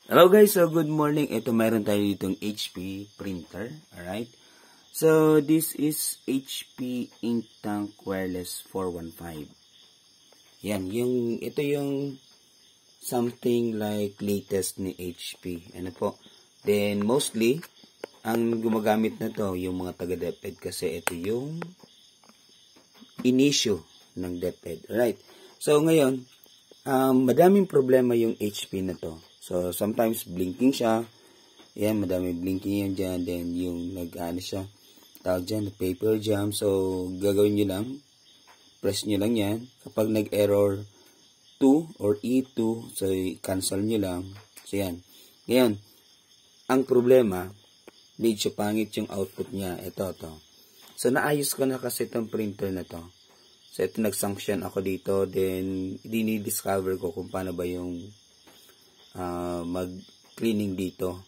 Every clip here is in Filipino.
Hello guys, so good morning. Ito mayroon tayo ditong HP printer, alright? So this is HP Ink Tank Wireless 415. Yan, ito yung something like latest ni HP. Ano po? Then mostly ang gumagamit na to yung mga taga DepEd kasi ito yung in-issue ng DepEd, alright? So ngayon, madaming problema yung HP na to. So, sometimes blinking siya. Ayan, madami blinking yan dyan. Then, yung nag-ano siya, tawag dyan, paper jam. So, gagawin nyo lang. Press nyo lang yan. Kapag nag-error 2 or E2, so, cancel nyo lang. So, yan. Ngayon, ang problema, medyo pangit yung output niya. Ito, to. So, naayos ko na kasi itong printer na to. So, ito nag-sanction ako dito. Then, dinidiscover ko kung paano ba yung mag-cleaning dito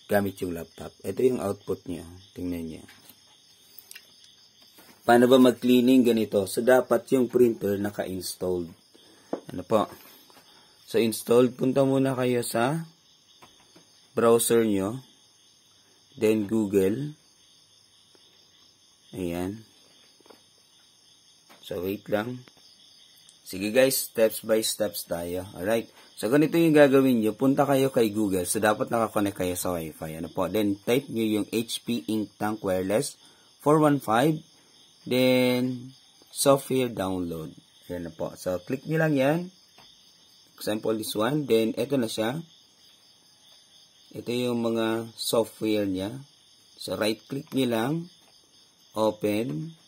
gamit yung laptop. Ito yung output niya. Tingnan niyo. Paano ba mag-cleaning ganito? So, dapat yung printer naka-installed. Ano po? So, installed. Punta muna kayo sa browser nyo. Then, Google. Ayan. So, wait lang. Sige guys, steps by steps tayo. Alright. So, ganito yung gagawin nyo. Punta kayo kay Google. So, dapat nakakonect kayo sa Wi-Fi. Ano po? Then, type nyo yung HP Ink Tank Wireless 415. Then, software download. Ayan na po. So, click nyo lang yan. Example, this one. Then, ito na siya. Ito yung mga software niya. So, right-click nyo lang. Open.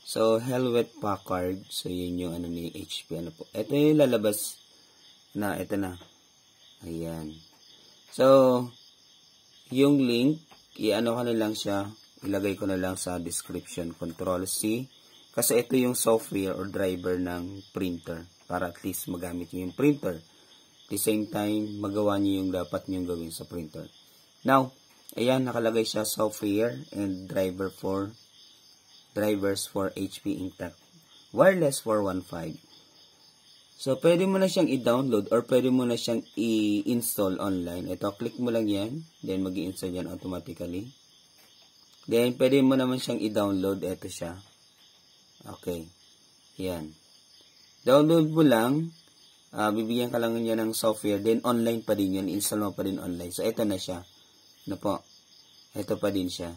So, Hewlett Packard. So, yun yung ano ni HP. Ano po. Ito yung lalabas na. Ito na. Ayan. So, yung link, i-ano ko na lang siya. Ilagay ko na lang sa description. Control-C. Kasi ito yung software or driver ng printer. Para at least magamit nyo yung printer. At the same time, magawa nyo yung dapat nyo gawin sa printer. Now, ayan, nakalagay siya software and drivers for HP Ink Tank Wireless 415. So, pwede mo na siyang i-download or pwede mo na siyang i-install online. Ito, click mo lang yan. Then, mag-i-install yan automatically. Then, pwede mo naman siyang i-download. Ito siya. Okay. Yan. Download mo lang. Bibigyan ka lang niya ng software. Then, online pa din yan. Install mo pa din online. So, ito na siya. Ano po? Ito pa din siya.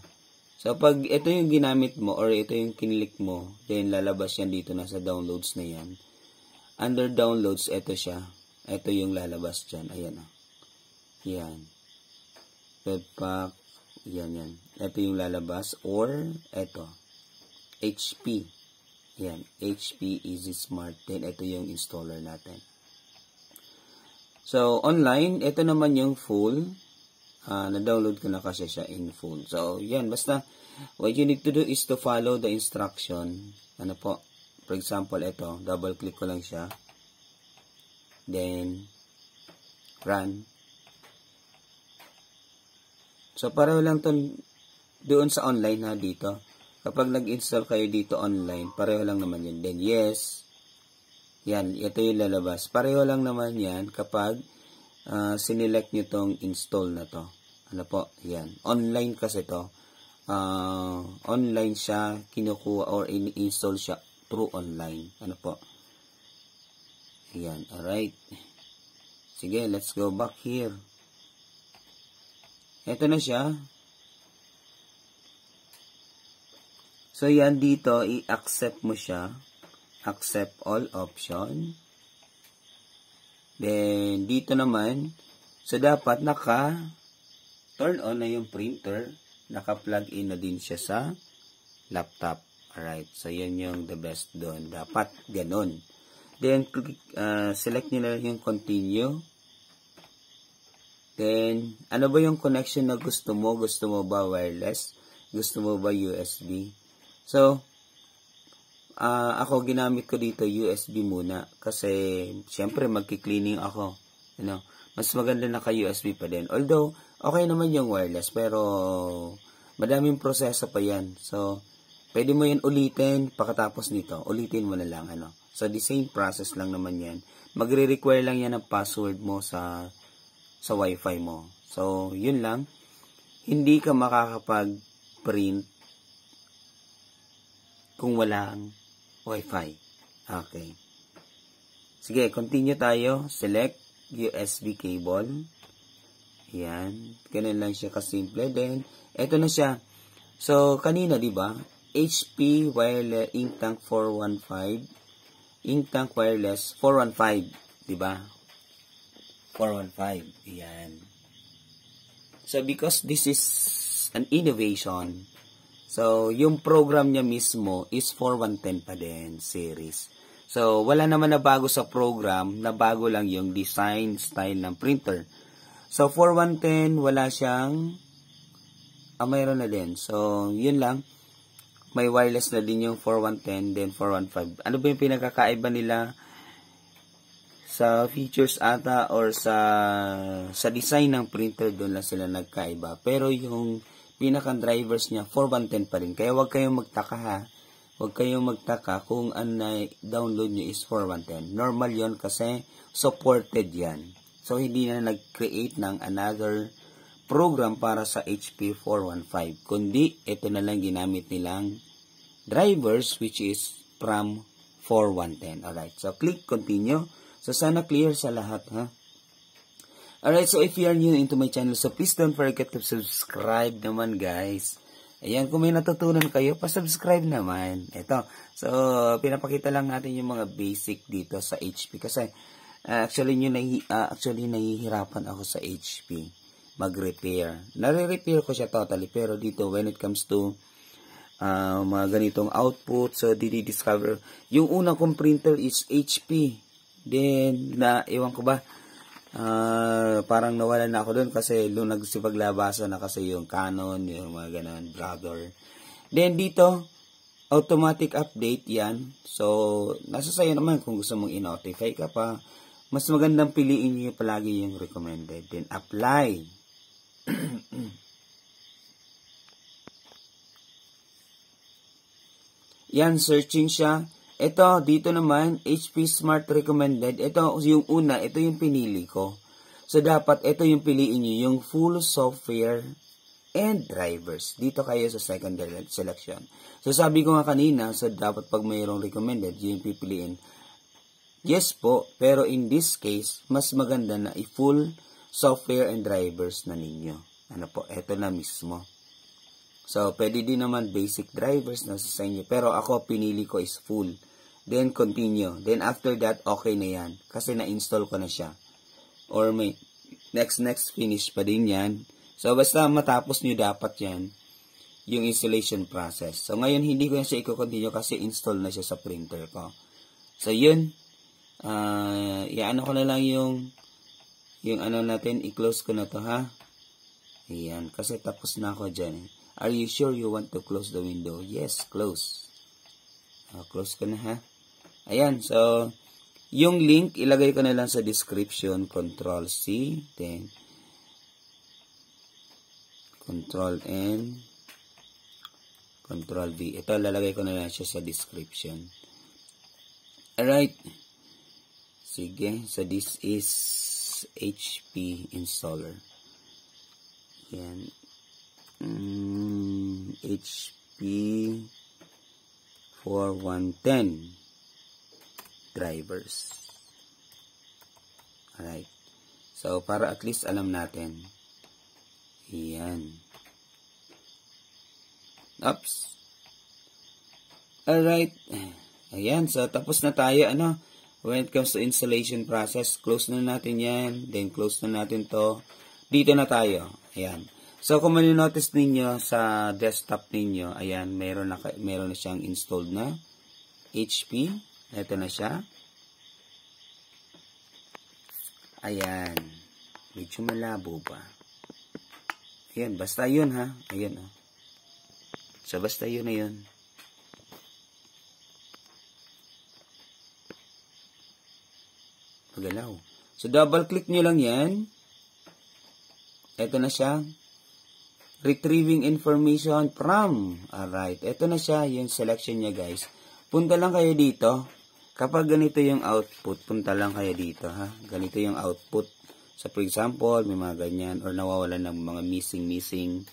So, pag ito yung ginamit mo or ito yung kinlik mo, then lalabas yan dito na sa downloads na yan. Under downloads, ito siya. Ito yung lalabas dyan. Ayan o. Yan. Webpack. Yan. Ito yung lalabas. Or, ito. HP. Yan. HP Easy Smart. Then, ito yung installer natin. So, online, ito naman yung full. Na-download ko na kasi siya in full. So, yan. Basta, what you need to do is to follow the instruction. Ano po? For example, ito. Double-click ko lang siya. Then, run. So, pareho lang to doon sa online ha, dito. Kapag nag-install kayo dito online, pareho lang naman yun. Then, yes. Yan. Ito yung lalabas. Pareho lang naman yan kapag sinelect nyo tong install na to. Ano po? Yan. Online kasi to. Online siya, kinukuha or in-install siya through online. Ano po? Yan. Alright. Sige, let's go back here. Ito na siya. So, yan dito, i-accept mo siya. Accept all option. Then, dito naman, so dapat naka-turn on na yung printer. Naka-plug in na din siya sa laptop. Alright, so yan yung the best doon. Dapat ganun. Then, select nyo na yung continue. Then, ano ba yung connection na gusto mo? Gusto mo ba wireless? Gusto mo ba USB? So, ako ginamit ko dito USB muna kasi syempre magki-cleaning ako. Mas maganda naka-USB pa din. Although okay naman yung wireless pero madaming proseso pa yan. So pwede mo yan ulitin pagkatapos nito. Ulitin mo na lang So, the same process lang naman yan. Magre-require lang yan ng password mo sa Wi-Fi mo. So, yun lang. Hindi ka makakapag-print kung walang Wi-Fi. Okay. Sige, continue tayo. Select USB cable. Yan. Ganun lang siya kasimple. Then, eto na siya. So, kanina, di ba? HP Wireless Inktank 415. Inktank Wireless 415. Di ba? 415. Yan. So, because this is an innovation, so, yung program niya mismo is 4110 pa din, series. So, wala naman na bago sa program, na bago lang yung design style ng printer. So, 4110, wala siyang, mayroon na din. So, yun lang. May wireless na din yung 4110, then 415. Ano ba yung pinagkakaiba nila sa features ata or sa design ng printer, doon lang sila nagkaiba. Pero yung pinaka-drivers niya, 4110 pa rin. Kaya huwag kayong magtaka ha. Huwag kayong magtaka kung ang download nyo is 4110. Normal yon kasi supported yan. So, hindi na nag-create ng another program para sa HP 415. Kundi, ito na lang ginamit nilang drivers which is from 4110. Alright, so click continue. So, sana clear sa lahat ha. Alright, so if you are new into my channel, so please don't forget to subscribe naman guys. Ayan, kung may natutunan kayo, pa-subscribe naman. Ito. So, pinapakita lang natin yung mga basic dito sa HP. Kasi, actually, nahihirapan ako sa HP. Mag-repair. Nare-repair ko siya totally. Pero dito, when it comes to mga ganitong output, so, didi-discover. Yung unang kong printer is HP. Then, ewan ko ba, parang nawala na ako doon kasi doon nagsipaglabasan na kasi yung Canon, yung mga ganun, Brother. Then dito, automatic update yan. So, nasa sayo naman kung gusto mong i-notify ka pa. Mas magandang piliin niyo palagi yung recommended. Then apply. Yan, searching siya. Ito, dito naman, HP Smart Recommended. Ito yung una, ito yung pinili ko. So, dapat ito yung piliin nyo, yung full software and drivers. Dito kayo sa secondary selection. So, sabi ko nga kanina, so dapat pag mayroong recommended, yung pipiliin. Yes po, pero in this case, mas maganda na i-full software and drivers na ninyo. Ano po, ito na mismo. So, pwede din naman basic drivers na sa inyo. Pero ako, pinili ko is full. Then, continue. Then, after that, okay na yan. Kasi na-install ko na siya. Or may next finish pa din yan. So, basta matapos nyo dapat yan, yung installation process. So, ngayon, hindi ko yan siya i-continue kasi install na siya sa printer ko. So, yun. Iano ko na lang yung ano natin, i-close ko na to ha. Ayan. Kasi tapos na ako dyan. Are you sure you want to close the window? Yes, close. Close ko na ha. Ayan, so, yung link, ilagay ko na lang sa description. Control-C, then, Control-N, Control-V. Ito, lalagay ko na lang siya sa description. Alright. Sige, so this is HP installer. Ayan. HP 4110 drivers. Alright. So, para at least alam natin. Ayan. Oops. Alright. Ayan. So, tapos na tayo. When it comes to installation process, close na natin yan. Then, close na natin to. Dito na tayo. Ayan. So, kung maninotice ninyo sa desktop ninyo, ayan, meron na siyang installed na HP. Ito na siya. Ayan. Medyo malabo pa. Ayan, basta yun ha. Ayan o. So, basta yun na yun. Pagalaw. So, double click nyo lang yan. Ito na siya. Retrieving information from. Alright. Ito na siya, yung selection niya guys. Punta lang kayo dito. Kapag ganito yung output, punta lang kayo dito, ha? Ganito yung output. So, for example, may mga ganyan or nawawalan ng mga missing.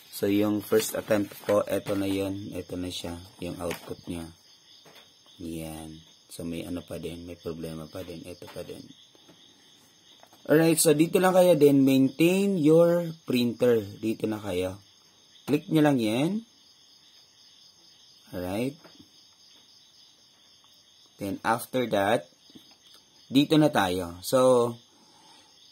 So, yung first attempt ko, eto na yun. Eto na siya, yung output niya. Yan. So, may ano pa din, may problema pa din. Eto pa din. Alright, so dito lang kayo din, maintain your printer. Dito na kayo. Click nyo lang yan. Alright. Then, after that, dito na tayo. So,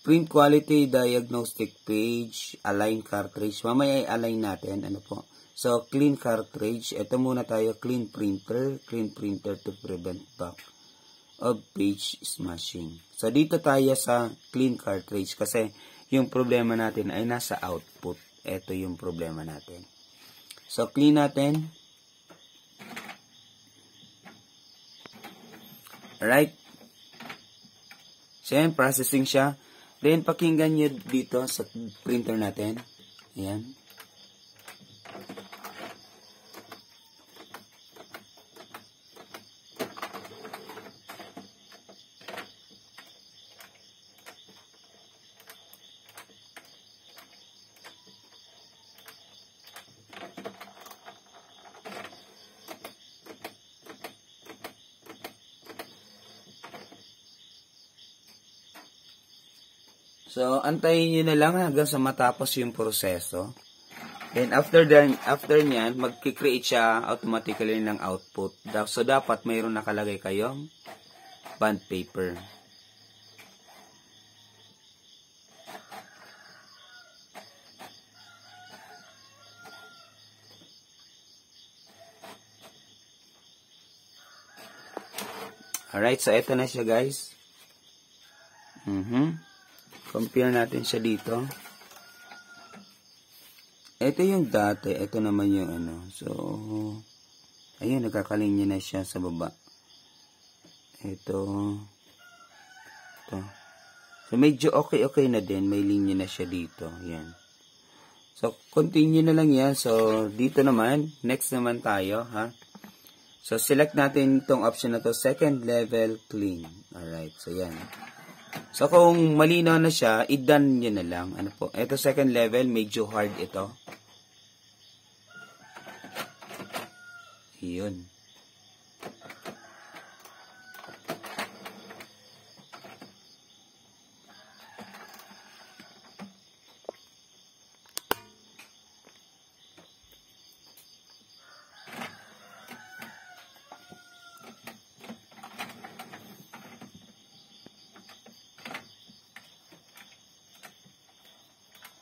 print quality diagnostic page, align cartridge. Mamaya i-align natin. Ano po? So, clean cartridge. Ito muna tayo, clean printer. Clean printer to prevent back of page smashing. So, dito tayo sa clean cartridge kasi yung problema natin ay nasa output. Ito yung problema natin. So, clean natin. Alright. So, yan, processing siya. Then, pakinggan nyo dito sa printer natin. Ayan. So, antayin nyo na lang hanggang sa matapos yung proseso. Then, after nyan, mag-create siya automatically ng output. So, dapat mayroon nakalagay kayong bond paper. Alright, so ito na siya guys. Compare natin siya dito. Ito yung dati. Ito naman yung ano. So, ayun, nagkakalinya na siya sa baba. Ito. So, medyo okay na din. May linya na siya dito. Yan. So, continue na lang yan. So, dito naman, next naman tayo, ha? So, select natin itong option na to, second level clean. Alright, so yan. So, kung malinaw na siya, i-done nyo na lang. Ano po? Ito, second level, medyo hard ito. Yun.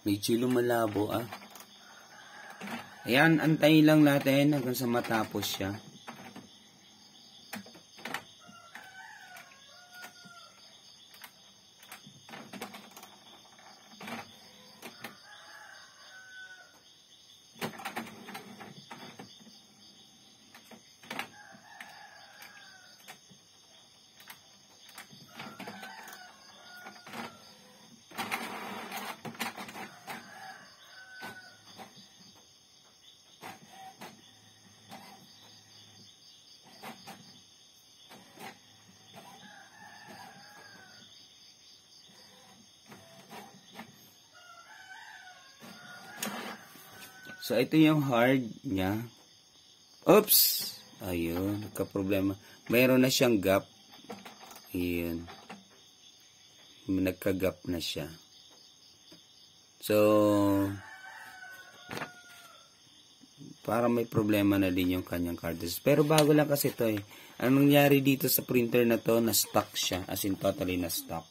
Medyo lumalabo ah. Ayan, antayin lang natin hanggang sa matapos siya. So, ito yung hard niya. Oops! Ayun, nagka-problema. Mayroon na siyang gap. Ayun. Nagka-gap na siya. So, para may problema na din yung kanyang cartridge. Pero bago lang kasi ito eh. Anong nangyari dito sa printer na to? Na-stuck siya. As in, totally na-stuck.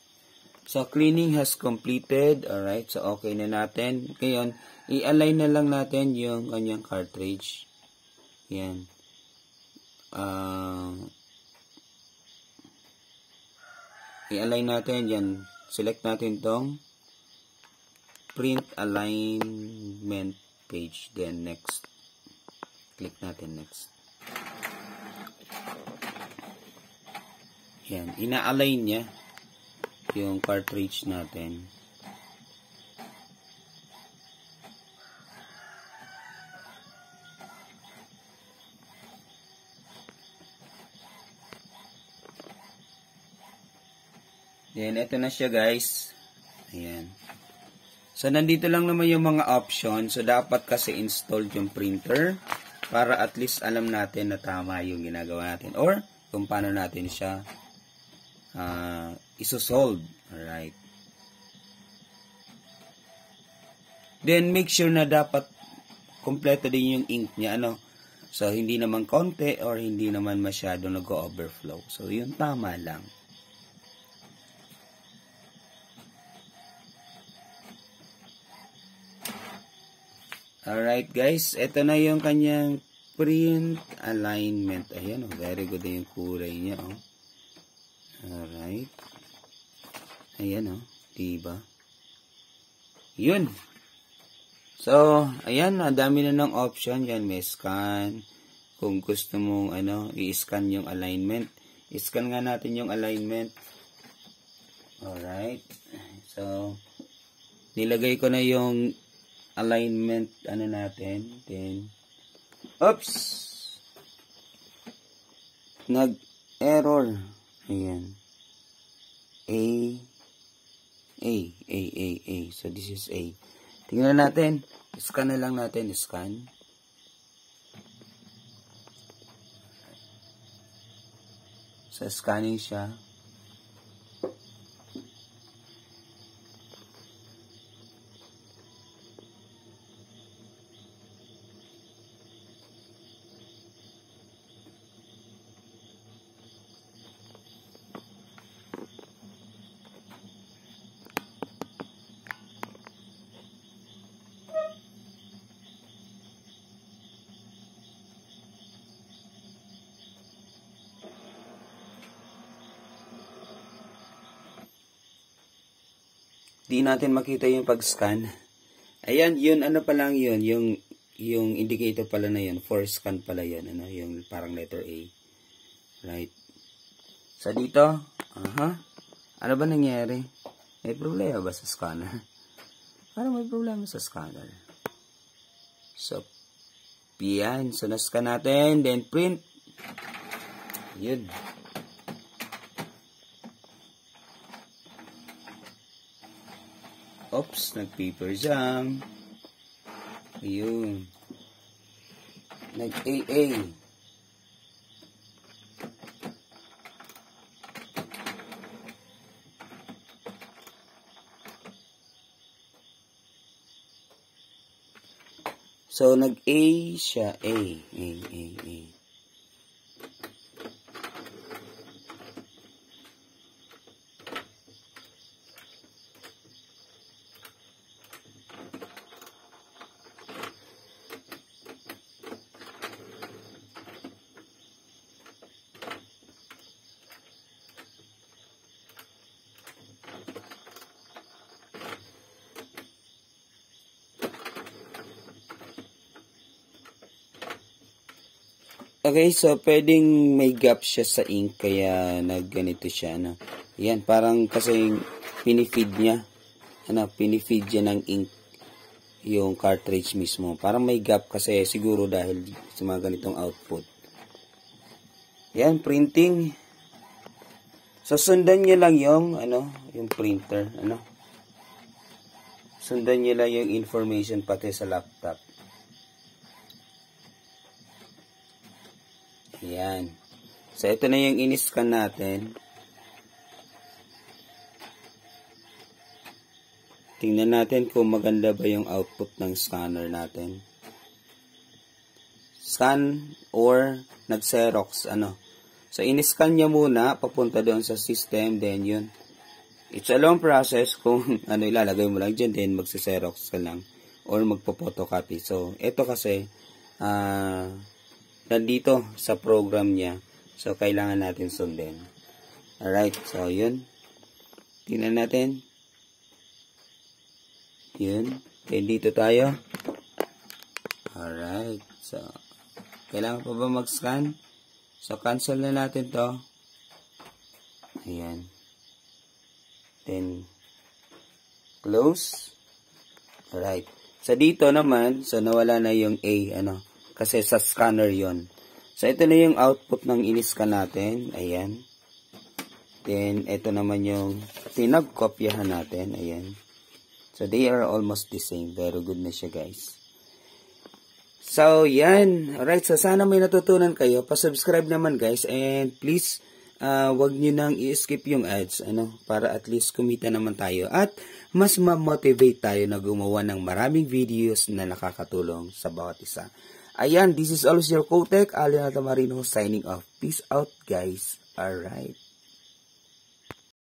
So, cleaning has completed. Alright, so okay na natin. Ngayon, i-align na lang natin yung kanyang cartridge. Yan. I-align natin yan. Select natin tong print alignment page. Then, next. Click natin next. Yan. Ina-align niya yung cartridge natin. Then, ito na siya guys. Ayan. So, nandito lang naman yung mga options. So, dapat kasi installed yung printer para at least alam natin na tama yung ginagawa natin. Or, kung paano natin siya isosolve. Alright. Then, make sure na dapat kompleto din yung ink niya. So, hindi naman konti or hindi naman masyado nag-overflow. So, yun tama lang. Alright guys, ito na yung kanyang print alignment. Ayan, very good yung kulay niya. Alright. Ayan, diba? Yun. So, ayan, dami na ng option. Yan, may scan. Kung gusto mong, i-scan yung alignment. I-scan nga natin yung alignment. Alright. So, nilagay ko na yung alignment, natin. Then, oops! Nag-error. Ayan. A. So, this is A. Tingnan natin. Scan na lang natin. Scan. So, scanning siya. Di natin makita yung pag-scan. Ayan, yun, pa lang yun, yung indicator pala na yun, for scan pala yun, yung parang letter A. Right. So, dito, ano ba nangyari? May problema ba sa scanner? Parang may problema sa scanner. So, yan. So, na-scan natin, then print. Yun. Oops, nag-paper jam. Ayun. Nag-AA. So, nag-A siya. A. Okay, so pwedeng may gap siya sa ink kaya nagganito siya, Yan, parang kasi pinifeed niya. Pinifeed niya ng ink yung cartridge mismo. Parang may gap kasi siguro dahil sa mga ganitong output. Yan, printing. So sundan niyo lang yung yung printer, Sundan niyo lang yung information pati sa laptop. Ayan. So, ito na yung in-scan natin. Tingnan natin kung maganda ba yung output ng scanner natin. Scan or nag-Xerox, So, in-scan niya muna, papunta doon sa system, then yun. It's a long process kung ilalagay mo lang dyan, then mag-Xerox ka lang. Or magpo-photocopy. So, ito kasi, nandito sa program niya. So, kailangan natin sundin. Alright. So, yun. Tingnan natin. Yun. Okay, dito tayo. Alright. So, kailangan pa ba mag-scan? So, cancel na natin to. Ayan. Then, close. Alright. So, dito naman, so, nawala na yung A, kasi sa scanner yon. So, ito na yung output ng in-scan natin. Ayan. Then, ito naman yung pinagkopyahan natin. Ayan. So, they are almost the same. Very good na siya, guys. So, yan. Alright, so sana may natutunan kayo. Pa-subscribe naman, guys. And please, wag nyo nang i-skip yung ads, para at least kumita naman tayo. At mas ma-motivate tayo na gumawa ng maraming videos na nakakatulong sa bawat isa. Ayan, this is always your Kotek, Allen Altamarino, signing off. Peace out, guys. Alright.